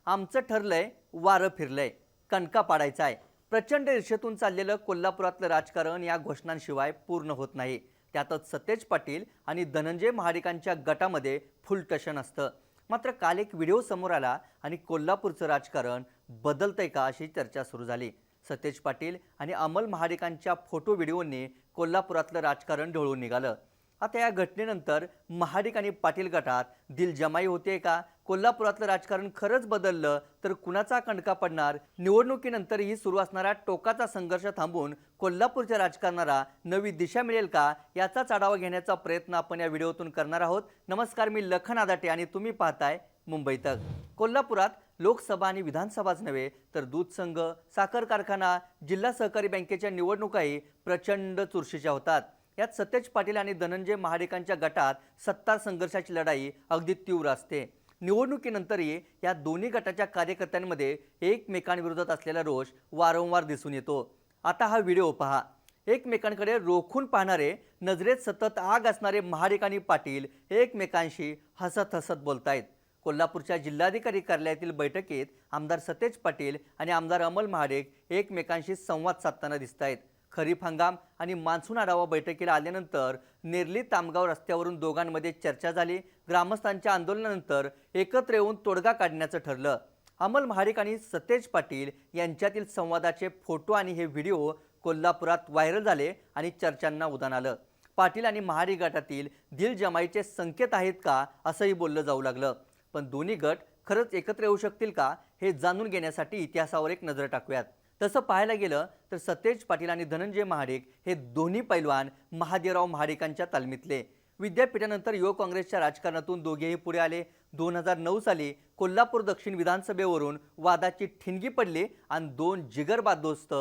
आमचं ठरलंय, वारं फिरलंय, कणका पाडायचा आहे. प्रचंड ईर्ष्येतून चाललेलं कोल्हापुरातलं राजकारण या घोषणांशिवाय पूर्ण होत नाही. त्यातच सतेज पाटील आणि धनंजय महाडिकांच्या गटामध्ये फुल टशन असतं. मात्र काल एक व्हिडिओ समोर आला आणि कोल्हापूरचं राजकारण बदलतंय का अशी चर्चा सुरू झाली. सतेज पाटील आणि अमल महाडिकांच्या फोटो व्हिडिओनी कोल्हापुरातलं राजकारण ढवळून निघालं. आता या घटनेनंतर महाडिक आणि पाटील गटात दिलजमाई होते का? कोल्हापुरातलं राजकारण खरंच बदललं तर कुणाचा कणका पडणार? निवडणुकीनंतरही सुरू असणारा टोकाचा संघर्ष थांबून कोल्हापूरच्या राजकारणाला नवी दिशा मिळेल का? याचाच आढावा घेण्याचा प्रयत्न आपण या व्हिडिओतून करणार आहोत. नमस्कार, मी लखन आदाटे आणि तुम्ही पाहताय मुंबई तक. कोल्हापुरात लोकसभा आणि विधानसभाच नव्हे तर दूध संघ, साखर कारखाना, जिल्हा सहकारी बँकेच्या निवडणुकाही प्रचंड चुरशीच्या होतात. यात सतेज पाटील आणि धनंजय महाडिकांच्या गटात सत्ता संघर्षाची लढाई अगदी तीव्र असते. निवडणुकीनंतरही या दोन्ही गटाच्या कार्यकर्त्यांमध्ये एकमेकांविरोधात असलेला रोष वारंवार दिसून येतो. आता हा व्हिडिओ पहा. एकमेकांकडे रोखून पाहणारे, नजरेत सतत आग असणारे महाडिक आणि पाटील एकमेकांशी हसत हसत बोलतायत. कोल्हापूरच्या जिल्हाधिकारी कार्यालयातील बैठकीत आमदार सतेज पाटील आणि आमदार अमल महाडिक एकमेकांशी संवाद साधताना दिसतायत. खरीप हंगाम आणि मान्सून आढावा बैठकीला आल्यानंतर नेरली तामगाव रस्त्यावरून दोघांमध्ये चर्चा झाली. ग्रामस्थांच्या आंदोलनानंतर एकत्र येऊन तोडगा काढण्याचं ठरलं. अमल महाडिक आणि सतेज पाटील यांच्यातील संवादाचे फोटो आणि हे व्हिडिओ कोल्हापुरात व्हायरल झाले आणि चर्चांना उधाण आलं. पाटील आणि महाडिक गटातील दिलजमाईचे संकेत आहेत का असंही बोललं जाऊ लागलं. पण दोन्ही गट खरंच एकत्र येऊ शकतील का हे जाणून घेण्यासाठी इतिहासावर एक नजर टाकूयात. तसं पाहायला गेलं तर सतेज पाटील आणि धनंजय महाडिक हे दोन्ही पैलवान महादेवराव महाडिकांच्या तालमीतले. विद्यापीठानंतर युवक काँग्रेसच्या राजकारणातूून दोघेही पुढे आले. 2009 साली कोल्हापूर दक्षिण विधानसभेवरून वादाची ठिणगी पडली आणि दोन जिगरबादोस्त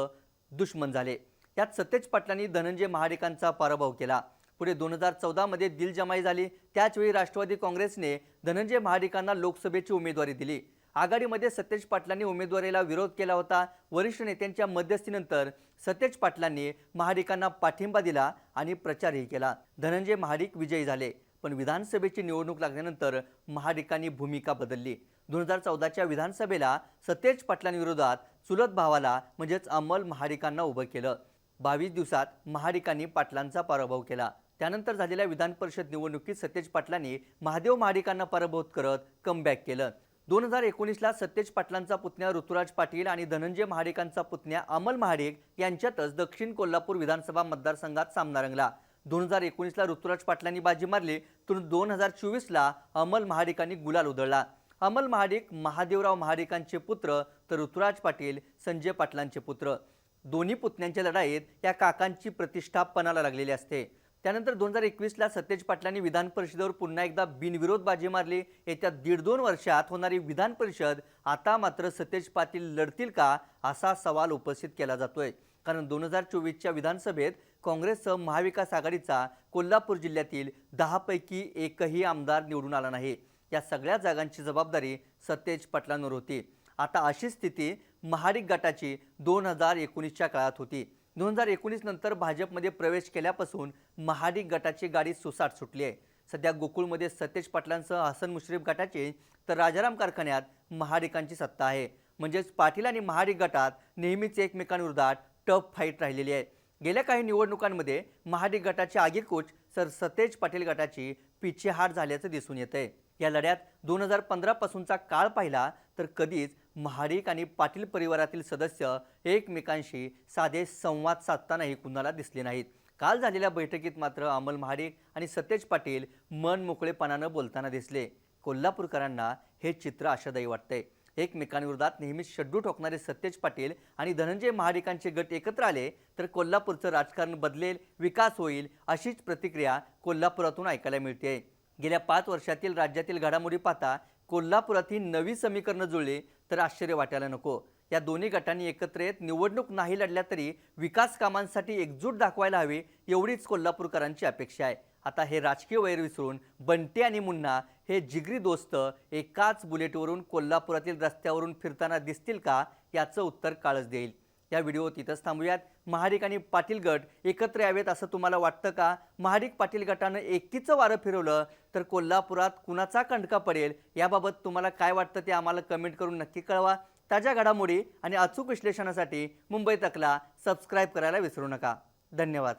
दुश्मन झाले. यात सतेज पाटलांनी धनंजय महाडिकांचा पराभव केला. पुढे 2014 मध्ये दिलजमाई झाली. त्याचवेळी राष्ट्रवादी काँग्रेसने धनंजय महाडिकांना लोकसभेची उमेदवारी दिली. आघाडीमध्ये सतेज पाटलांनी उमेदवारीला विरोध केला होता. वरिष्ठ नेत्यांच्या मध्यस्थीनंतर सतेज पाटलांनी महाडिकांना पाठिंबा दिला आणि प्रचारही केला. धनंजय महाडिक विजयी झाले. पण विधानसभेची निवडणूक लागल्यानंतर महाडिकांनी भूमिका बदलली. 2014च्या विधानसभेला सतेज पाटलांविरोधात चुलत भावाला म्हणजेच अमल महाडिकांना उभं केलं. 22 दिवसात महाडिकांनी पाटलांचा पराभव केला. त्यानंतर झालेल्या विधान परिषद निवडणुकीत सतेज पाटलांनी महादेव महाडिकांना पराभूत करत कमबॅक केलं. 2019ला सतेज पाटलांचा पुतण्या ऋतुराज पाटील आणि धनंजय महाडिकांचा पुतण्या अमल महाडिक यांच्यातच दक्षिण कोल्हापूर विधानसभा मतदारसंघात सामना रंगला. 2019ला ऋतुराज पाटलांनी बाजी मारली तर 2024ला अमल महाडिकांनी गुलाल उधळला. अमल महाडिक महादेवराव महाडिकांचे पुत्र तर ऋतुराज पाटील संजय पाटलांचे पुत्र. दोन्ही पुतण्यांच्या लढाईत या काकांची प्रतिष्ठा पणाला लागलेली असते. त्यानंतर 2021ला सतेज पाटलांनी विधान परिषदेवर पुन्हा एकदा बिनविरोध बाजी मारली. येत्या 1.5-2 वर्षात होणारी विधान परिषद आता मात्र सतेज पाटील लढतील का असा सवाल उपस्थित केला जातोय. कारण 2024च्या विधानसभेत काँग्रेससह महाविकास आघाडीचा कोल्हापूर जिल्ह्यातील 10 पैकी एकही आमदार निवडून आला नाही. या सगळ्या जागांची जबाबदारी सतेज पाटलांवर होती. आता अशी स्थिती महाडिक गटाची 2019च्या काळात होती. 2019 नंतर भाजपमध्ये प्रवेश केल्यापासून महाडिक गटाची गाडी सुसाट सुटली आहे. सध्या गोकुळमध्ये सतेज पाटलांसह हसन मुश्रीफ गटाची तर राजाराम कारखान्यात महाडिकांची सत्ता आहे. म्हणजेच पाटील आणि महाडिक गटात नेहमीच एकमेकांविरोधात टफ फाईट राहिलेली आहे. गेल्या काही निवडणुकांमध्ये महाडिक गटाचे आगीकूच तर सतेज पाटील गटाची पिछेहाट झाल्याचं दिसून येतंय. या लढ्यात 2015 पासूनचा काळ पाहिला तर कधीच महाडिक आणि पाटील परिवारातील सदस्य एकमेकांशी साधे संवाद साधतानाही कुणाला दिसले नाहीत. काल झालेल्या बैठकीत मात्र अमल महाडिक आणि सतेज पाटील मन मोकळेपणानं बोलताना दिसले. कोल्हापूरकरांना हे चित्र आशादायी वाटतंय. एकमेकांविरोधात नेहमीच शड्डू ठोकणारे सतेज पाटील आणि धनंजय महाडिकांचे गट एकत्र आले तर कोल्हापूरचं राजकारण बदलेल, विकास होईल अशीच प्रतिक्रिया कोल्हापुरातून ऐकायला मिळते. गेल्या 5 वर्षातील राज्यातील घडामोडी पाहता कोल्हापुरात ही नवी समीकरणं जुळली तर आश्चर्य वाटायला नको. या दोन्ही गटांनी एकत्र येत निवडणूक नाही लढल्या तरी विकास कामांसाठी एकजूट दाखवायला हवी एवढीच कोल्हापूरकरांची अपेक्षा आहे. आता हे राजकीय वैर विसरून बंटी आणि मुन्ना हे जिगरी दोस्त एकाच बुलेटवरून कोल्हापुरातील रस्त्यावरून फिरताना दिसतील का याचं उत्तर काळच देईल. या व्हिडिओ तिथंच थांबूयात. महाडिक आणि पाटील गट एकत्र यावेत असं तुम्हाला वाटतं का? महाडिक पाटील गटानं एकीचं वारं फिरवलं तर कोल्हापुरात कुणाचा कंडका पडेल? याबाबत तुम्हाला काय वाटतं ते आम्हाला कमेंट करून नक्की कळवा. ताज्या घडामोडी आणि अचूक विश्लेषणासाठी मुंबई तकला सबस्क्राईब करायला विसरू नका. धन्यवाद.